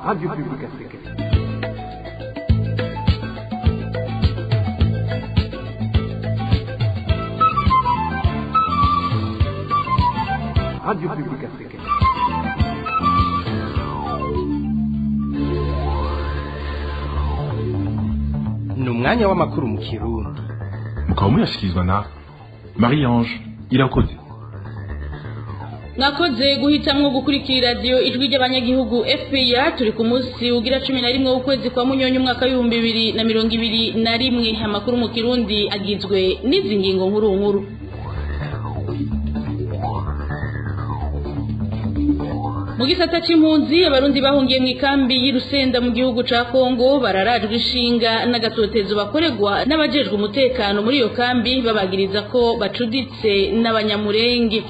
Radio Publique Africaine. Radio Publique Africaine. Ni umwanya w'amakuru mu Kirundi. Mukaba muyashyikirizwa na Marie-Ange Irakoze. Mwakoze guhitamwo gukurikira radio ijwi ry'abanyagihugu FPA turi ku munsi ugira 11 w'ukwezi kwa Munyonyo umwaka w'2021 amakuru mu Kirundi agizwe n'izi ngingo nkuru. Mu gisata c'impunzi abarundi bahungiye mu ikambi y'Irusenda mu gihugu ca Kongo bararajwe ishinga n'agatotezo bakoregwa n'abajejwe umutekano muri iyo kambi babagiriza ko bacuditse n'abanyamurenge.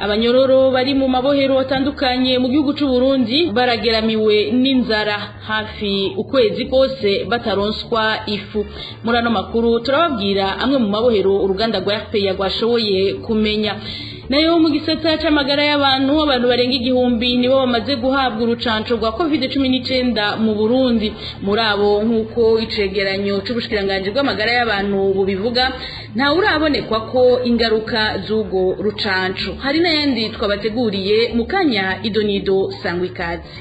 Abanyororo bari mu mabohero atandukanye mu gihugu c'u Burundi barageramiwe n'inzara hafi ukwezi kose bataronswa ifu. Muri ano makuru turababwira amwe mu mabohero uruganda rwa FPA rwashoboye kumenya. Nayo mu gisata c'amagara y'abantu barenga igihumbi nibo bamaze guhabwa urucanco rwa COVID-19 mu Burundi. Muri abo nkuko icegeranyo c'ubushikiranganje bw'amagara y'abantu bubivuga nta urabonekwa ko ingaruka z'ugo rucanco. Hari n'ayandi twabateguriye mu kanya idonido sangwikazi.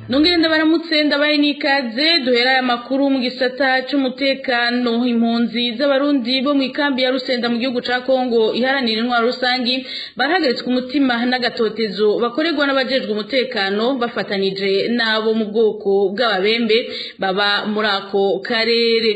Nongere ndabaramutse ndabaye nikaze duhera aya makuru mu gisata c'umutekano. Impunzi z'abarundi bo mu ikambi ya Rusenda mu gihugu ca Kongo iharanira intwaro rusangi barahagaritswe umutima n'agatotezo bakorerwa n'abajejwe umutekano bafatanije nabo mu bwoko bw'ababembe baba muri ako karere.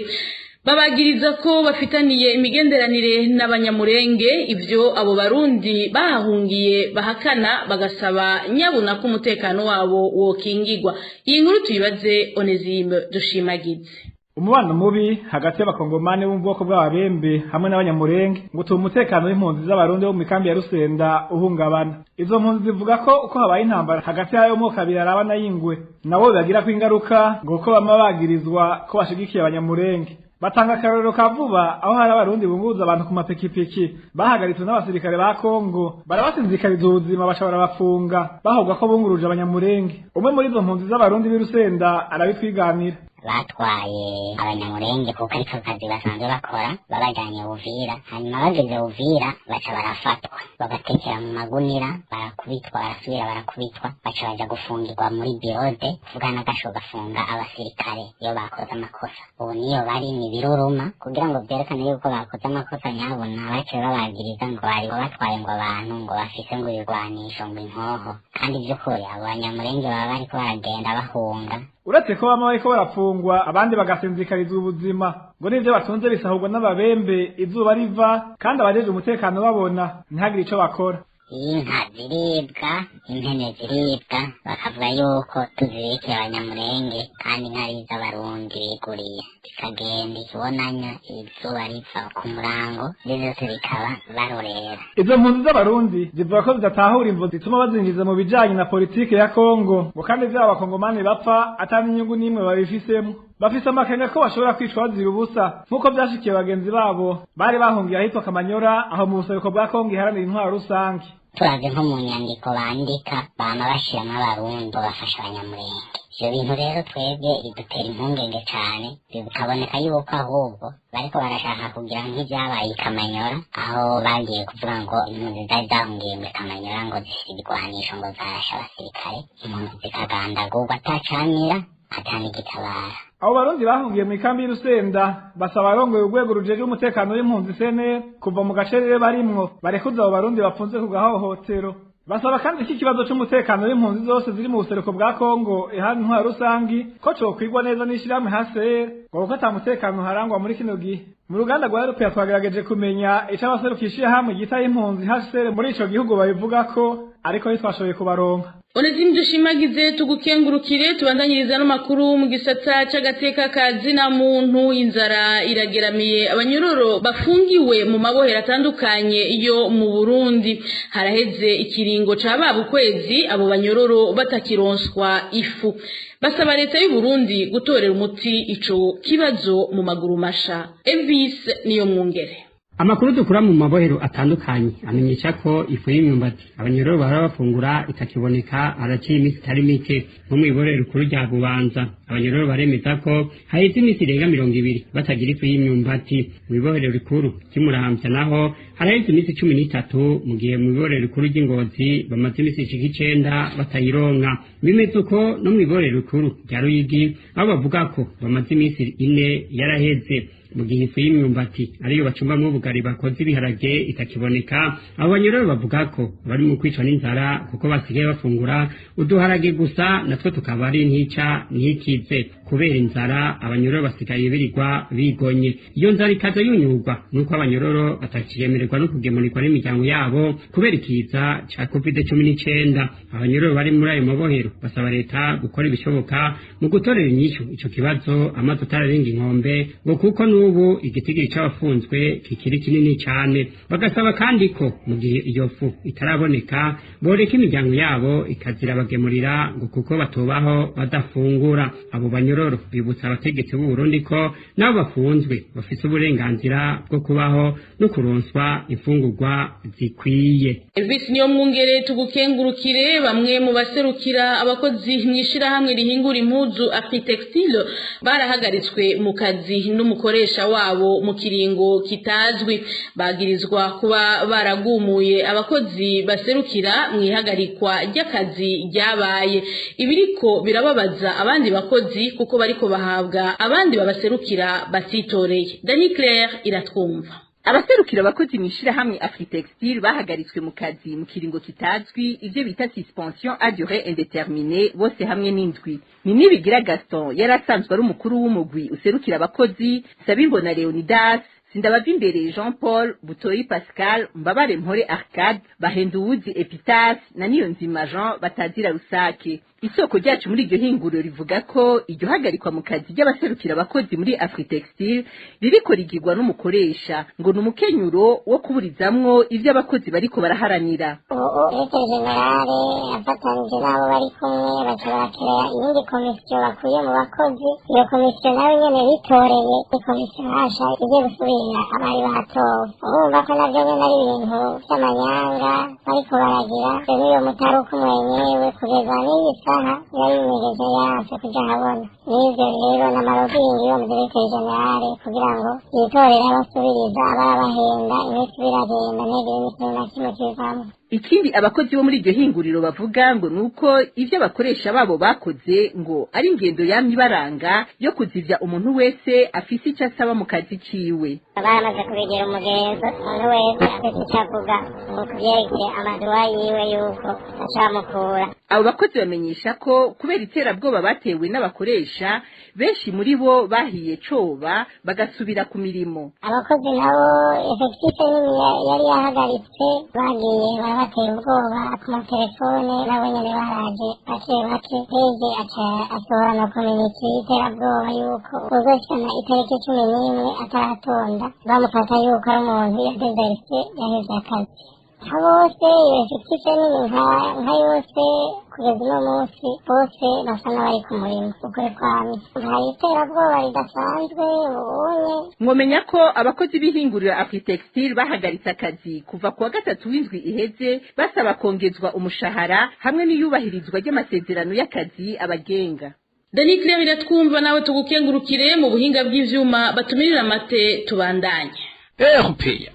Babagiriza ko bafitaniye imigenderanire n'abanyamurenge, ivyo abo barundi bahahungiye bahakana bagasaba nyabuna ko umutekano wabo wokingirwa. Iyi nkuru tuyibaze Onesime Dushimagize. Umubano mubi hagati y'abakongomane bo mu bwoko bw'ababembe hamwe n'abanyamurenge ngo utuma umutekano w'impunzi z'abarundi bo mu ikambi ya Rusenda uhungabana. Izo mpunzi zivuga ko uko habaye intambara hagati y'ayo moko abiri arabana y'ingwe nabo bibagira ko ingaruka ngo uko bama bagirizwa ko bashigikiye abanyamurenge. Batanga akarorero ka vuba aho hari abarundi bunguza abantu ku mapikipiki bahagaritswe n'abasirikare ba Kongo barabasinzikariza ubuzima bashobora bafunga bahogwa ko bunguruje abanyamurenge. Umwe muri izo mpunzi z'abarundi b'Irusenda arabitwiganira. Batwaye abanyamurenge kuko ariko kazi basanzwe bakora babajanye Uvira, hanyuma bageze Uvira baca barafatwa bagatekera mu magunira barakubitwa barasubira barakubitwa baca baja gufungirwa muri birode kuvuga n'agasho gafunga abasirikare iyo bakoze amakosa. Ubu niyo bari ni biruruma kugira ngo byerekane yuko bakoze amakosa nyabona bace babagiriza ngo bari batwaye ngo abantu ngo bafise ngo ibigwanisho ngo inkoho, kandi by'ukuri abo banyamurenge baba bariko baragenda bahunga. Uretse ko bama bariko barafungwa abandi bagasinzikariza ubuzima ngo nivyo batunze bisahurwa n'ababembe izuba riva kandi abajeje umutekano babona ntihagire ico bakora. Inka ziribwa, impene ziribwa, bakavuga yuko tuzireke abanyamurenge kandi nkari z'abarundi biguriye zikagenda ikibonanya izuba riva ku murango byose bikaba barorera. Izo mpunzi z'abarundi zivuga ko zidatahura imvo zituma bazinjiza mu bijanye na politike ya Kongo ngo kandi vy'abakongomani bapfa atani inyungu n'imwe babifisemo. Bafise amakenga ko bashobora kwicwa bazira ubusa nkuko byashikiye bagenzi babo bari bahungiye ahitwa Kamanyora aho mu buseruko bwa Kongo iharanira intwaro rusangi. Turaze nko mu nyandiko bandika bama bashiramo abarundi bafasha abanyamurenge. Ivyo bintu rero twebwe bidutera impungenge cane, bikaboneka yuko ahubwo bariko barashaka kugira nk'ivyabaye Kamanyora aho bagiye kuvuga ngo impunzi zari zahungiye mu Kamanyora ngo zifite ibigwanisho ngo zarashe abasirikare, impunzi zikagandagurwa atacanira atanigitabara. Abo barundi bahungiye mu ikambi y'Irusenda basaba arongoye urwego rujeje umutekano w'impunzi CNL kuva mu gacerere barimwo barekuza abo barundi bafunze ku gahohotero. Basaba kandi iki kibazo c'umutekano w'impunzi zose ziri mu buseruko bwa Kongo ihana intwaro rusangi ko cokwigwa neza n'ishirahamwe HCR ngo kuko ata mutekano harangwa muri kino gihe. Mu ruganda rwa Europea twagerageje kumenya ico abaserukishije hamwe gita y'impunzi HCR muri ico gihugu babivuga ko ariko twashoboye kubaronka. Onesime Dushimagize tugukengurukire tubandanyiriza no makuru mu gisata c'agateka kazi na muntu. Inzara irageramiye abanyororo bafungiwe mu mabohero atandukanye iyo mu Burundi. Haraheze ikiringo c'ababa ukwezi abo banyororo batakironswa ifu. Basaba leta y'u Burundi gutorera umuti ico kibazo mu maguru masha. Elvis niyo mwungere. Amakuru dukura mu mabohero atandukanye amenyesha ko ifu y'imyumbati abanyororo bahora bafungura itakiboneka haraciye iminsi itari mike nko mw'iborero rikuru rya Bubanza. Abanyororo baremeza ko haheze iminsi irenga 20 batagira ifu y'imyumbati. Mw'iborero rikuru ry'Umuramvya naho haraheze iminsi 13 mu gihe mw'iborero rikuru ry'Ingozi bamaze iminsi 9 batayironka. Bimeze uko no mw'iborero rikuru rya Ruyigi aho bavuga ko bamaze iminsi 4 yaraheze. Mu gihe ifu y'imyumbati ariyo bacumbamwo ubugari bakoze ibiharage itakiboneka, abo banyororo bavuga ko bari mu kwicwa n'inzara kuko basigaye bafungura uduharage gusa, natwo tukaba ari ntica ntikize. Kubera inzara abanyororo basigaye birirwa bigonye. Iyo nzara ikaza yunyurwa nuko abanyororo batakiyemererwa no kugemurirwa n'imiryango yabo kubera ikiza ca COVID-19. Abanyororo bari muri ayo mabohero basaba leta gukora ibishoboka mu gutorera inyishu ico kibazo amazi atararenga inkombe, ngo kuko n'ubu igitigiri c'abafunzwe kikiri kinini cane. Bagasaba kandi ko mu gihe iyo fu itaraboneka boreka imiryango yabo ikazira bagemurira, ngo kuko batobaho badafungura. Abo banyororo bibutsa abategetsi b'u Burundi ko nabo bafunzwe bafise uburenganzira bwo kubaho no kuronswa imfungurwa zikwiye. Elvis niyo mwungere tugukengurukire. Bamwe mu baserukira abakozi mwishirahamwe rihingura impuzu Afritextile barahagaritswe mu kazi n'umukoresha wabo mu kiringo kitazwi. Bagirizwa kuba baragumuye abakozi baserukira mwihagarikwa ry'akazi ryabaye. Ibiriko birababaza abandi bakozi kuko bariko bahabwa abandi babaserukira batitoreye. Dani Claire iratwumva. Abaserukira abakozi mwishirahamwe Afritextile bahagaritswe mu kazi mu kiringo kitazwi, ivyo bita suspension à durée indéterminée, bose hamwe n'indwi. Ni Nibigira Gaston yarasanzwe ari umukuru w'umugwi userukira abakozi, Sabimbona Leonidas, Sindabava imbere Jean Paul, Butoyi Pascal, Mbabare Mpore Arcade, Bahenduwuzi Epitas na Niyonzima Jean batazira rusake. Isoko ryacu muri iryo hinguriro rivuga ko iryo hagarikwa mu kazi ry'abaserukira abakozi muri Afritextile ririko rigirwa n'umukoresha, ngo n'umukenyuro wo kuburizamwo ivyo abakozi bariko baraharanira. Directeur General afatanije nabo bari kumwe bakirakira iyindi komisiyo bakuye mu bakozi. Iyo komisiyo nayo nyene bitoreye ikomisiyo hasha igiye gusubira abari batowe. Urumva ko navyo nyene ari ibintu vy'amanyanga bariko baragira. Niyo mutaruko mwenyewe kugeza n'iyi saha yayimejeje yanse kuja habona. Nivyo rero n'amarobingi yo mu Directeur General kugira ngo yitorere abasubiriza abarabahenda iminsi biragenda negera iminsi na kimwe kivamwo. Ikindi abakozi bo muri iryo hinguriro bavuga ngo nuko ivyo abakoresha babo bakoze ngo ari ingendo yamye baranga yo kuzivya umuntu wese afise icyo asaba mu kazi kiwe. Baramaze kubegera umugenzo, umuntu wese afise icyo avuga ngo kuvyerekeye amaduwa yiwe yuko acamukura. Abo bakozi bamenyesha ko kubera iterabwoba batewe n'abakoresha benshi muri bo bahiye coba bagasubira ku mirimo. Abakozi nabo effective nini yari yahagaritse bagiye bateye ubwoba ku matelefone nabo nyene baraje bake heje asohora no community iterabwoba yuko uzoshana itariki 11 ataratonda bamufata yuko ari umuntu yadeverse yaheze akazi. Habose effective nini nka yose kugeza uno munsi bose basa n'abari ku murimo ukuri kwami. Hari iterabwoba ridasanzwe ubunye. Mwomenya ko abakozi b'ihinguriro Afritextile bahagaritse akazi kuva kuwa 3 w'indwi iheze basaba kongezwa umushahara hamwe n'iyubahirizwa ry'amasezerano y'akazi abagenga. Dani Claire iratwumva nawe tugukengurukire. Mu buhinga bw'ivyuma batumirira mate tubandanye. Europeya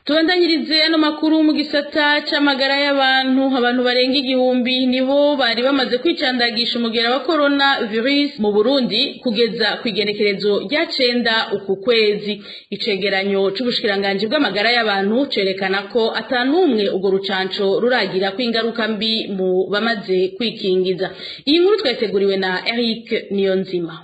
Tubandanyirize ano makuru mu gisata c'amagara y'abantu. Abantu barenga 1000 nibo bari bamaze kwicandagisha umugera wa corona virus mu Burundi kugeza kwigenekerezo rya 9 uku kwezi. Icegeranyo c'ubushikiranganje bw'amagara y'abantu cerekana ko atanumwe ugo rucanco ruragira kwingaruka mbi mu bamaze kwikingiza. Iyi nkuru twateguriwe na Eric Niyonzima.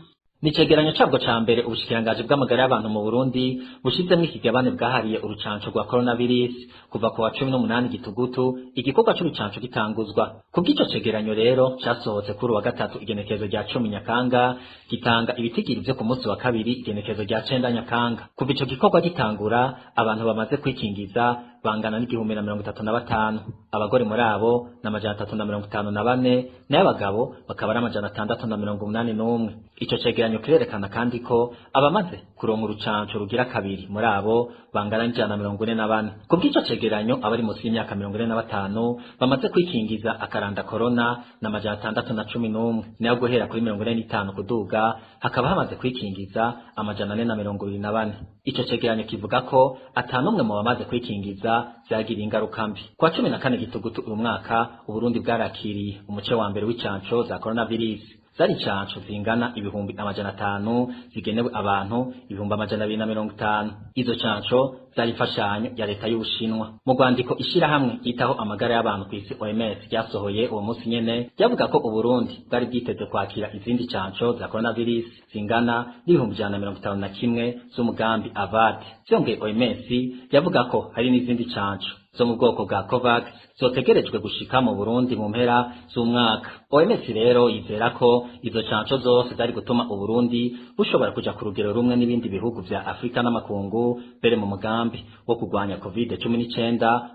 Nicegeranyo cabwo ca mbere ubushikiranganje bw'amagara y'abantu mu Burundi bushizemo ikigabane bwahariye urucanco rwa coronavirus kuva ku wa 18 gitugutu igikorwa c'urucanco gitanguzwa. Kubw'ico cegeranyo rero casohotse kuri wa gatatu igenekezo rya 10 Nyakanga gitanga ibitigiri vyo ku munsi wa kabiri igenekezo rya 9 Nyakanga. Kuva ico gikorwa gitangura abantu bamaze kwikingiza bangana n'igihumbi na 35. Abagore muri abo na 354 nayo abagabo bakaba ari 681. Ico cegeranyo cegeranyo kirerekana kandi ko abamaze kuronka urucanco rugira kabiri muri abo bangana n'144. Kubw'ico cegeranyo abari munsi y'imyaka 45 bamaze kwikingiza akaranda corona na 611, nayo guhera kuri 45 kuduga hakaba hamaze kwikingiza 424. Ico cegeranyo kivuga ko atanumwe mu bamaze kwikingiza vyagira ingaruka mbi. Kwa 14 gitugutu uyu mwaka Uburundi bwarakiriye umuce wa mbere w'icanco za coronavirus. Zari chancho zingana ibihumbi 500 zigenewe abantu ibihumbi 250. Izo chancho zari fashanyo ya leta y'Ubushinwa. Mu Rwandiko ishirahamwe yitaho amagara y'abantu kw'isi OMS ryasohoye uwo munsi nyene yavuga ko Uburundi bwari bwiteze kwakira izindi chancho za coronavirus zingana n'ibihumbi 151 z'umugambi AVAD. Vyongeye OMS yavuga ko hari n'izindi chancho zo mu bwoko bwa COVAX zotegerejwe gushika mu Burundi mu mpera z'umwaka. OMS rero yizera ko izo chancho zose zari gutuma Uburundi bushobora kuja ku rugero rumwe n'ibindi bihugu vya Afrika n'amakungu bere mu mugambi wo kurwanya COVID-19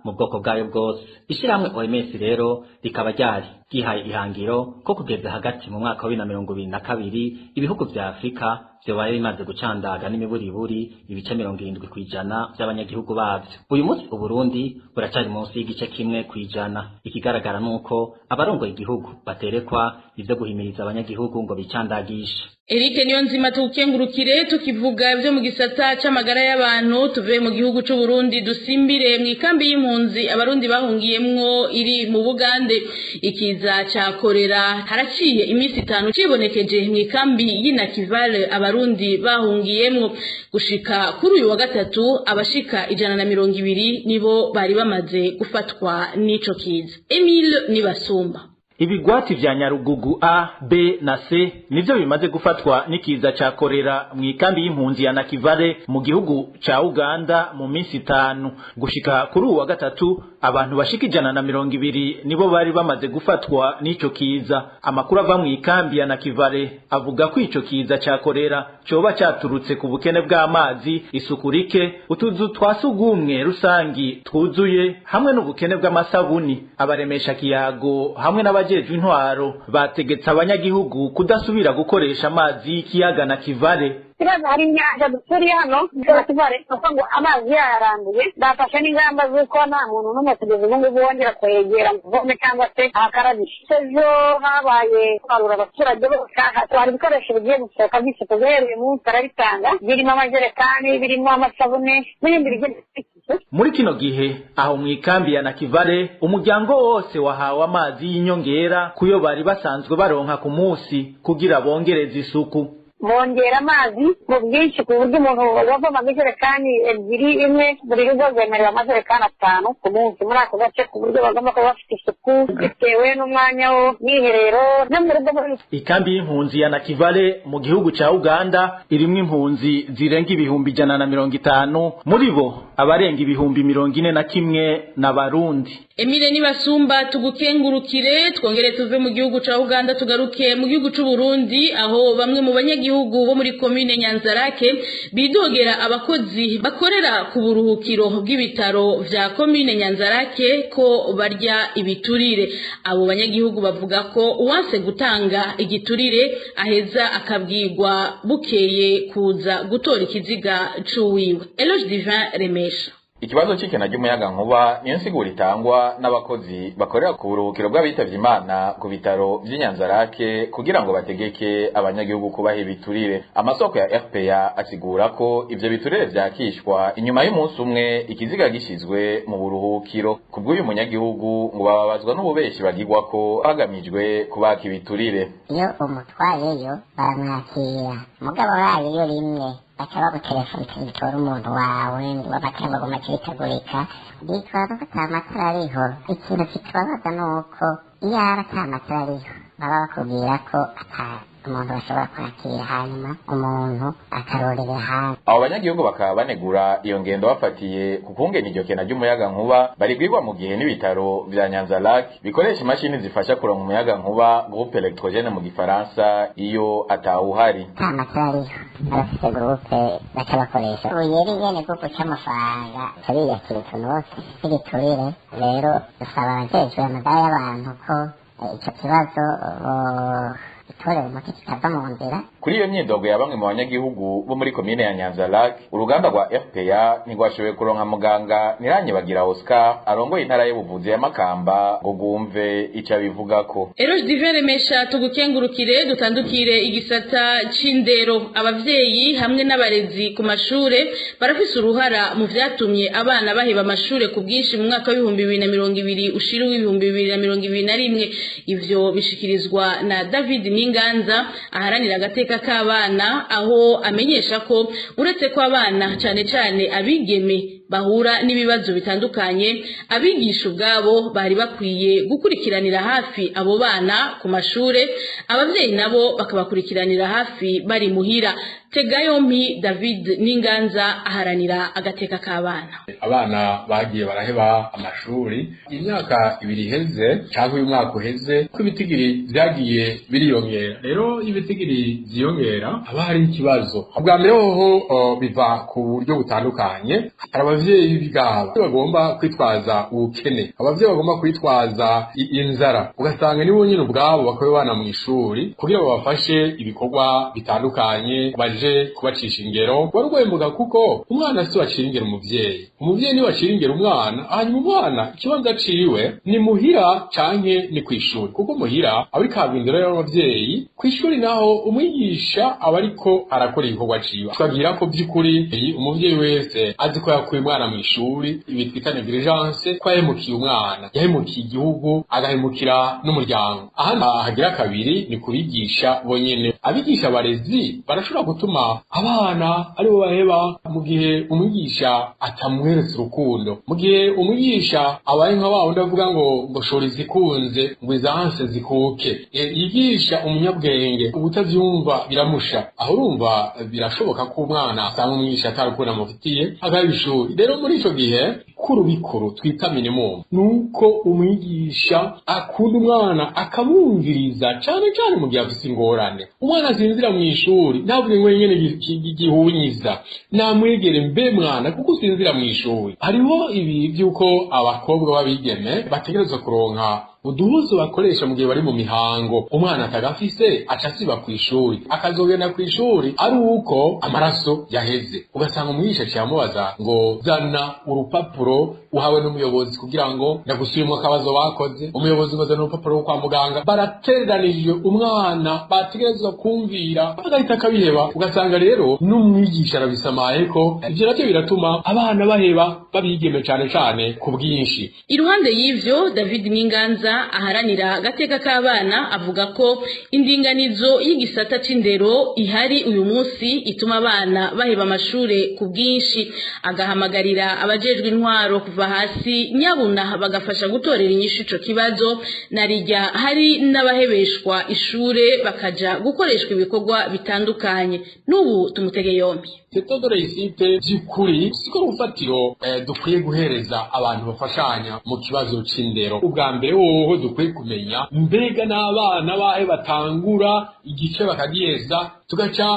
mu bwoko bwayo bwose. Ishirahamwe OMS rero rikaba ryari gihaye ihangiro ko kugeza hagati mu mwaka wa 2022 ibihugu vya Afrika vyobaye bimaze gucandaga n'imiburiburi ibice 70% by'abanyagihugu bavyo. Uyu munsi Uburundi buracari munsi y'igice kimwe kwijana. Ikigaragara nuko abarongoye igihugu baterekwa ivyo guhimiriza abanyagihugu ngo bicandagishe. Eric Niyonzima tukengurukire tukivuga byo mu gisata c'amagara y'abantu tuve mu gihugu c'u Burundi dusimbire mu ikambi y'impunzi abarundi bahungiyemwo iri mu Bugande. Ikiza ca korera haraciye imisi 5 cibonekeje mu ikambi y'Inakivale abarundi bahungiyemwo. Gushika kuri uyu wa gatatu abashika 120 nibo bari bamaze gufatwa n'ico kiza. Emile Nibasumba. Ibigwati vya Nyarugugu A, B na C nivyo bimaze gufatwa n'ikiza ca korera mu ikambi y'impunzi ya Nakivale mu gihugu ca Uganda mu minsi 5. Gushika kuri uwa gatatu abantu bashika 120 nibo bari bamaze gufatwa n'ico kiza. Amakuru ava mu ikambi ya Nakivale avuga ko ico kiza ca korera coba caturutse ku bukene bw'amazi, isuku rike, utuzu twasugumwe rusangi twuzuye hamwe n'ubukene bw'amasabuni. Abaremesha kiyago hamwe n'abajejwe intwaro bategetse abanyagihugu kudasubira gukoresha amazi y'ikiyaga Nakivale. Kiraza hari inyanja duturiye hano Nakivale ngo amazi yaranduye bafashe n'ingamba z'uko nta muntu n'umwe kugeza ubu ngubu wongera kwegera muvome cyangwa se akarabisha. Ejo habaye kwarura abaturage bose hari ibikoresho bigiye gusohoka by'isuku guhera munsi arabitanga birimo amajerekani birimo amasabune n'ibindi bigiye. Muri kino gihe aho mu ikambi ya Nakivale umuryango wose wahawe amazi y'inyongera kuyo bari basanzwe baronka ku munsi kugira bongereze isuku. Bongera amazi mu bwinshi ku buryo umuntu wava amajerekani 2 imwe buri rugo rwemerera amajerekani 5 ku munsi muri ako gace ku buryo bagomba kuba bafite isuku bitewe n'umwanya wo mwiherero no mu rugo. Ikambi y'impunzi ya Nakivale mu gihugu ca Uganda irimwe impunzi zirenga ibihumbi 150 muri bo abarenga ibihumbi 41 n'abarundi. Emile Nibasumba tugukengurukire twongere tuve mu gihugu ca Uganda tugaruke mu gihugu c'u Burundi aho bamwe mu banyagihugu bo muri commune Nyanzarake bidogera abakozi bakorera ku buruhukiro bw'ibitaro vya commune Nyanzarake ko barya ibiturire. Abo banyagihugu bavuga ko uwanse gutanga igiturire aheza akabwirwa bukeye kuza gutora ikiziga c'uwiwe. Eloge Divin Remesha. Ikibazo c'ikena ry'umuyaga nkuba niyo nsiguro itangwa n'abakozi bakorera ku buruhukiro bw'abitavye Imana ku bitaro vy'Inyanzarake kugira ngo bategeke abanyagihugu kubaha ibiturire. Amasoko ya RPA asigura ko ivyo biturire vyakishwa inyuma y'umunsi umwe ikiziga gishizwe mu buruhukiro. Kubw'uyu munyagihugu ngo bababazwa n'ububeshi bagirwa ko hagamijwe kubaka ibiturire. Iyo umutwayeyo baramwakira mugabo wayo rimwe akaba gutelefona bitora umuntu wawe ngo amatara bagoma kiritagurika bitwaza ko atamatara ariho. Ikintu kitubabaza nuko iyo atamatara ariho baba bakubwira ko umuntu bashobora kwakira hanyuma umuntu akarorera hanze. Abo banyagihugu bakaba banegura iyo ngendo bafatiye ku kungena iryo kena ry'umuyaga nkuba barigwirwa mu gihe n'ibitaro vya Nyanzarake bikoresha imashini zifasha kuronka umuyaga nkuba groupe électrogène mu gifaransa iyo atawuhari. Amatara ariho arafise groupe baca bakoresha uyeri nyene groupe c'amafaranga kariya kintu nose igiturire. Rero dusaba abajejwe amagara y'abantu ko ico kibazo itorera umuti kikava mu nzira kuri iyo myidogo ya bamwe mu banyagihugu bo muri komine ya Nyanza-Lac uruganda rwa RPA ntigwashoboye kuronka muganga Niranyibagira Oscar arongoye intara y'ubuvuzi ya Makamba ngo gumve ico abivugako. Eroge Divere Mesha tugukengurukire dutandukire igisata c'indero. Abavyeyi hamwe n'abarezi ku mashure barafise uruhara mu vyatumye abana baheba amashure ku bwinshi mu mwaka wa 2020 ushira 2021. Ivyo bishikirizwa na David Ninganza aharanira agateka k'abana, aho amenyesha ko uretse ko abana cane cane abigeme bahura n'ibibazo bitandukanye, abigisha ubwabo bari bakwiye gukurikiranira hafi abo bana ku mashure, abavyeyi nabo bakabakurikiranira hafi bari muhira. Tegayompi David Ninganza aharanira agateka k'abana. Abana bagiye baraheba amashuri imyaka ibiri heze cyangwa uyu mwaka uheze ko ibitigiri vyagiye biriyongera. Rero ibitigiri vyiyongera haba hari ikibazo. Ubwa mbere ho biva ku buryo butandukanye. Hari abavyeyi bigaba bagomba kwitwaza ubukene, abavyeyi bagomba kwitwaza inzara, ugasanga nibo nyine ubwabo bakoye bana mu ishuri kugira ngo bafashe ibikorwa bitandukanye kubacisha ingero. Warugwembuga kuko umwana si wacira ingero umuvyeyi ni wacira ingero umwana, hanyuma umwana ikibanza ciwe ni muhira canke ni kwishuri, kuko muhira abari kabindero y'abavyeyi, kwishuri naho umwigisha aba ariko arakora igikorwa ciwe. Twagira ko by'ukuri umuvyeyi wese azi ko yakuye umwana mu ishuri, ibi twita negligence, ko yahemukiye umwana, yahemukiye igihugu, agahemukira n'umuryango. Ahandi hagira kabiri ni kubigisha bonyene. Abigisha abarezi barashobora gutuma abana aribo baheba mu gihe umwigisha atamweretse urukundo, mu gihe umwigisha abaye nka wundi avuga ngo shora izikunze ngo izanse zikuke, yigisha umunyabwenge ubutavyumva biramusha. Aho urumva birashoboka ko umwana asanga umwigisha atarukundo amufitiye agaheba ishuri. Rero muri ico gihe bikuru twita minimum nuko umwigisha akunda umwana akamwumviriza cane mu gihe afise ingorane. Umwana azinzira mu ishuri ntavuge ngo nyene gihunyiza, namwegere mbe mwana kuko usinzira mu ishuri. Hariho ibi byuko abakobwa babigeme bategerezwa kuronka uduhuzo bakoresha mu gihe bari mu mihango. Umwana atagafise acasiba ku ishuri, akazogenda ku ishuri ari uko amaraso yaheze, ugasanga umwigisha cyamubaza ngo zana urupapuro uhawe n'umuyobozi kugira ngo ndagusubiremo akabazo bakoze. Umuyobozi ngo zana urupapuro rwo kwa muganga, barateranije umwana bategerezwa kumvira, agahita akabiheba. Ugasanga rero n'umwigisha arabisamaye ko ivyo navyo biratuma abana baheba babigeme cane ku bwinshi. Iruhande y'ivyo David Ninganza aharanira agateka k'abana avuga ko indinganizo y'igisata c'indero ihari uyu munsi ituma abana baheba amashure ku bwinshi. Agahamagarira abajejwe intwaro kuva hasi nyabuna bagafasha gutorera inyishu ico kibazo, narijya hari n'abahebeshwa ishure bakaja gukoreshwa ibikorwa bitandukanye. N'ubu tumutege yombi. Tetodore isite by'ukuri siko rufatiro dukwiye guhereza abantu bafashanya mu kibazo c'indero. Ubwa mbere woho dukwiye kumenya mbega n'abana bahe batangura igice bakagiheza, tugaca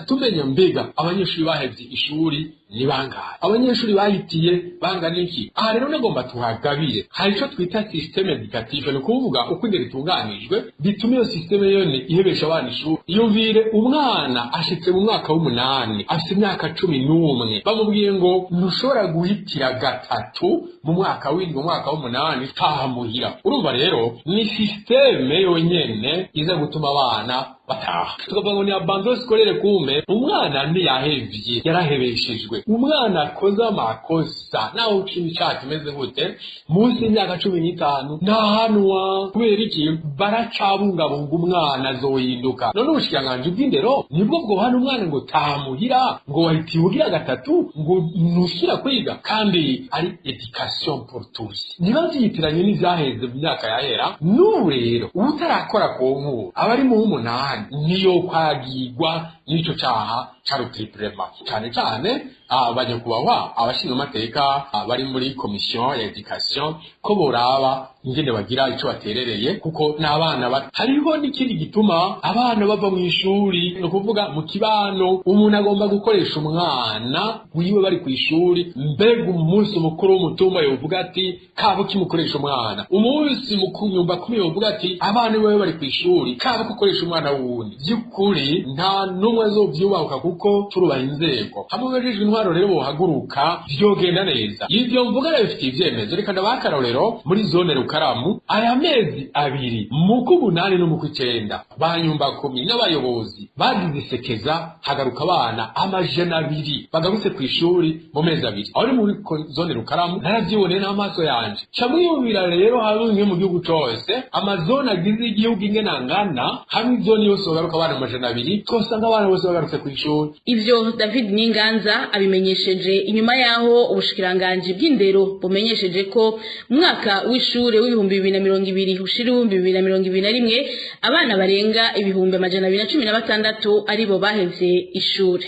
tumenya mbega abanyeshuri bahevye ishuri ni bangahe, abanyeshuri bahitiye bangana iki. Aha rero nagomba tuhagabire, hari ico twita systeme educative, no kuvuga uko indero itunganijwe bituma iyo systeme yone ihebesha abana ishuri. Iyumvire umwana ashitse mu mwaka w'8 afite imyaka 11, bamubwiye ngo ntushobora guhitira gatatu mu mwaka w'indwi, mu mwaka w'8 taha muhira. Urumva rero ni systeme yonyene iza gutuma abana bataha. Tukavuga ngo ni abandon scolaire, kume umwana ntiyahevye, yarahebeshejwe. Umwana akoze amakosa naho ukintu cyake kimeze gute munsi y'imyaka 15 ntahanwa. Kubera iki? Baracabungabunga umwana azohinduka. None ubushikanganje bw'indero nibwo bwo hano umwana ngo tamuhira ngo wahitiye ugira gatatu ngo nushyira kwiga, kandi ari education pour tous. Niba ziyitiranye n'ivyaheze mu myaka yahera, n'ubu rero utarakora ku nkuru abari mu 8 niyo kwagirwa n'ico caha ca rutriplema. Cyane abanyakubahwa abashinzwe amateka bari muri komisiyo ya education ko boraba ingene bagira ico baterereye kuko n'abana hariho n'ikindi gituma abana bava mu ishuri no kuvuga mu kibano umuntu agomba gukoresha umwana wiwe bari ku ishuri mbega umunsi mukuru w'umutumba yovuga ati kabo kimukoresha umwana umunsi mukuru nyumba kumi yovuga ati abana biwe bari ku ishuri kabo gukoresha umwana wundi by'ukuri nta numwe azovyubahuka kuko turubaha inzego hamwe bajejwe intwaro rero bohaguruka vyogenda neza ivyo mvuga bifitiye ivyemezo reka ndabakarorero muri zone Rukaramu aya mezi abiri mu k'umunani no mu kw'icenda banyumba kumi n'abayobozi bagize sekeza hagaruka abana 200 bagarutse ku ishuri mu mezi abiri aho muri zone Rukaramu naravyiboneye n'amaso yanje camwiyumvira rero hamwe mu gihugu cose amazone agize igihugu ingene angana hamwe zone yose bagaruka abana 200 twosanga abana bose bagarutse ku ishuri. Ivyo David Ninganza abimenyesheje inyuma yaho ubushikiranganje bw'indero bumenyesheje ko mwaka w'ishure w'ibihumbi 2020 ushiri 2021 abana barenga ibihumbi 216 aribo bahevye ishure.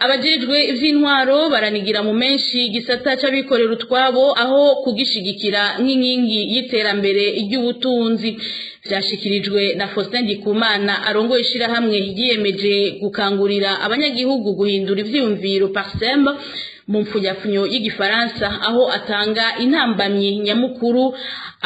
Abajejwe ivy'intwaro baranigira mu menshi gisata c'abikorera utwabo aho kugishigikira nk'inkingi y'iterambere ry'ubutunzi vyashikirijwe na Faustin Ndikumana arongoye ishirahamwe yiyemeje gukangurira abanyagihugu guhindura ivyumviro Parsem mu mfunyafunyo y'igifaransa aho atanga intambamyi nyamukuru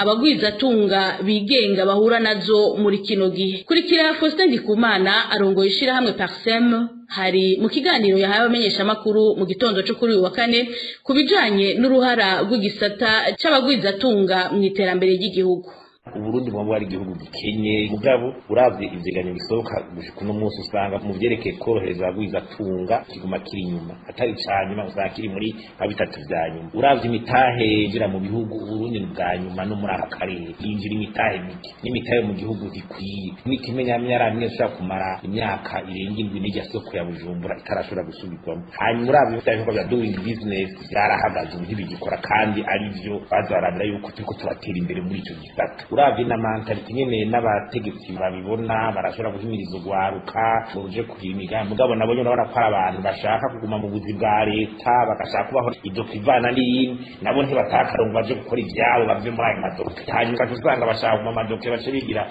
abagwizatunga bigenga bahura nazo muri kino gihe. Kurikira Faustin Ndikumana arongoye ishirahamwe Parsem hari mu kiganiro yahawe abamenyesha makuru mu gitondo cyo kuri wa kane kubijanye n'uruhara rw'igisata c'abagwizatunga mu iterambere ry'igihugu. Uburundi mwamwe ari igihugu gikenye mugabo uravye ivyeganyo bisohoka kuno munsi usanga mu vyerekeye korohereza abagwizatunga kiguma kiri inyuma atari canyuma usanga kiri muri bitatu vya nyuma. Uravye imitahe yinjira mu bihugu Uburundi bwa nyuma no muri aka karere yinjira imitahe mike n'imitahe mu gihugu zikwiye n'ikimenyamya yaramye ushaka kumara imyaka irenga indwi n'ijya soko ya Bujumbura itarashobora gusubirwamo. Hanyuma uravye ibyo bya doing business yarahagaze ntibigikora kandi ari byo bazaranira yuko turiko turatera imbere muri ico gisata. Uravye na mentality nyene n'abategetsi babibona barashobora guhimiriza ugwaruka uruje kugira imigambi mugabo nabo nyene barakora abantu bashaka kuguma mu buzi bwa leta bagashaka kubaho izo kwivana n'iyindi nabo ntibatakarongo baje gukora ivyabo bavye muri ayo madoke hanyuma usanga bashaka mu madoke bace bigira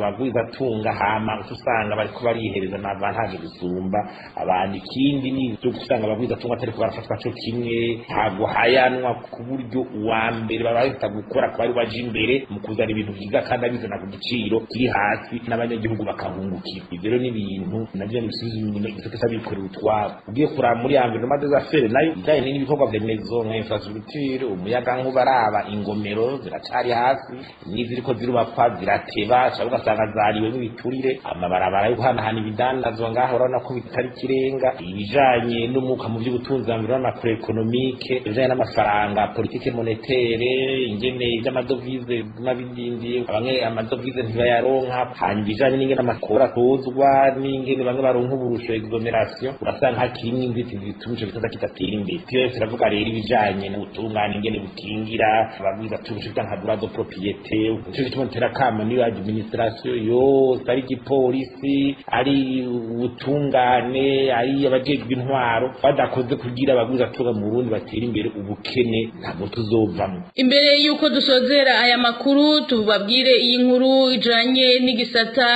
abagwizatunga hama usanga bariko barihereza n'avantage gusumba abantu ikindi ni cyo usanga abagwizatunga atari barafatwa cyo kimwe ntago hayanwa ku buryo uwa mbere barahita gukora ko bari baje imbere mu kuzana ibintu kandi abizana ku giciro kiri hasi n'abanyagihugu bakahungukira. Ivyo rero ni ibintu navyo bisubiza inyuma igisata c'abikorera utwabo. Ugiye kuraba muri environnement des affaires nayo ijanye n'ibikorwa vya maison nka infrastructure umuyaga nkubaraba ingomero ziracari hasi n'iziriko zirubakwa zirateba cyangwa ugasanga zariwe n'ibiturire amabarabara yo guhanahana ibidandazwa ngaho urabona ko bitari kirenga ibijanye n'umuka mu by'ubutunzi environnement macroeconomique ibijanye n'amafaranga politique monétaire ingene y'amadovize n'abindi abanye amadovize ntibayaronka hanyuma bijanye n'ingene amakora tozwa n'ingene bamwe baronka uburusho exoneration urasanga hakiri inzitizi zitumije bitaza kitatera imbere twese turavuga rero ibijanye n'ubutungane ingene bukingira abagwiza tuje nka droit de propriété cyo gituma tera kama ni administration yose ari gipolisi ari ubutungane ari abajejwe intwaro badakoze kugira abagwiza tuga mu Burundi batera imbere ubukene ntabwo tuzovamo. Imbere yuko dusozera aya makuru tubabwire iyi nkuru ijanye n'igisata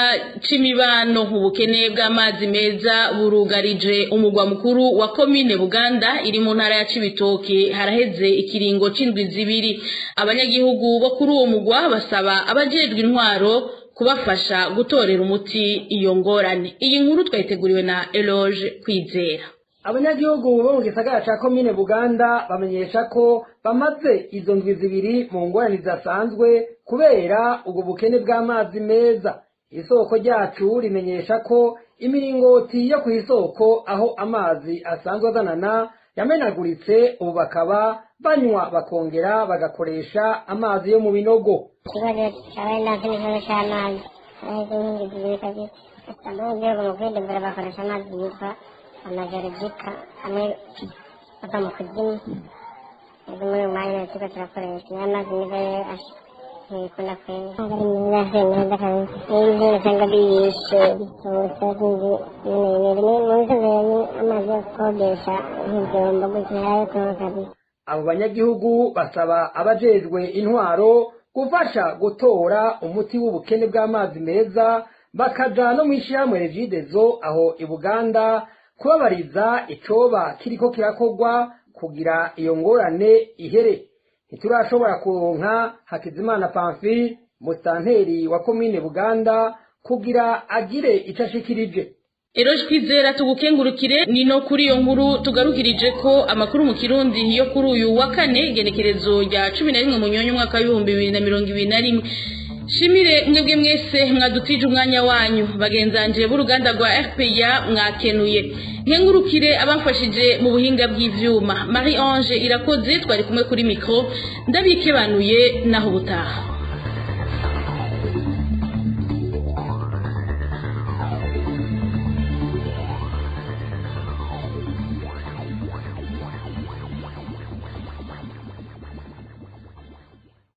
c'imibano ubukene bw'amazi meza burugarije umugwa mukuru wa komine Buganda iri mu ntara ya Cibitoke haraheze ikiringo c'indwi zibiri. Abanyagihugu bo kuri uwo mugwa basaba abajejwe intwaro kubafasha gutorera umuti iyo ngorane. Iyi nkuru twayiteguriwe na Eloge Kwizera. Abanyagihugu bo mu gisagara ca komine Buganda bamenyesha ko bamaze izo ndwi zibiri mu ngorane zidasanzwe kubera ubwo bukene bw'amazi meza. Isoko ryacu rimenyesha ko imiringoti yo ku isoko aho amazi asanzwe azanana yamenaguritse ubu bakaba banywa bakongera bagakoresha amazi yo mu binogo. Ikibazo cyabaye nacyo n'ikibazo cy'amazi ariko inkingi zibiri kabisa abandi mu kwenda mbere bakoresha amazi yitwa amajarigika amwe ava mu kuzimu muri uyu mwanya turiko turakoresha amazi meza kuna kweli nasi nenda kabisa ndio sanga biyishe bisoza nini amazi yo kogesha ibyombo gutyaye ko kabisa. Abo banyagihugu basaba abajejwe intwaro gufasha gutora umuti w'ubukene bw'amazi meza bakaja no mwishirahamwe Regideso aho i Buganda kubabariza icoba kiriko kirakogwa kugira iyo ngorane ihere. Ntiturashobora kuronka Hakizimana Pamphile musanteri wa komine Buganda kugira agire icashikirije. Eroje kwizera tugukengurukire nino kuri iyo nkuru tugarukirije ko amakuru mu Kirundi yo kuri uyu wa kane genekerezo rya 11 munyonyo mwaka 2021. Shimire mwebwe mwese mwadutije umwanya wanyu bagenzanje b'uruganda rwa RPA mwakenuye. Nkengurukire abamfashije mu buhinga bw'ivyuma. Marie Ange Irakoze twari kumwe kuri micro ndabikebanuye naho butaha.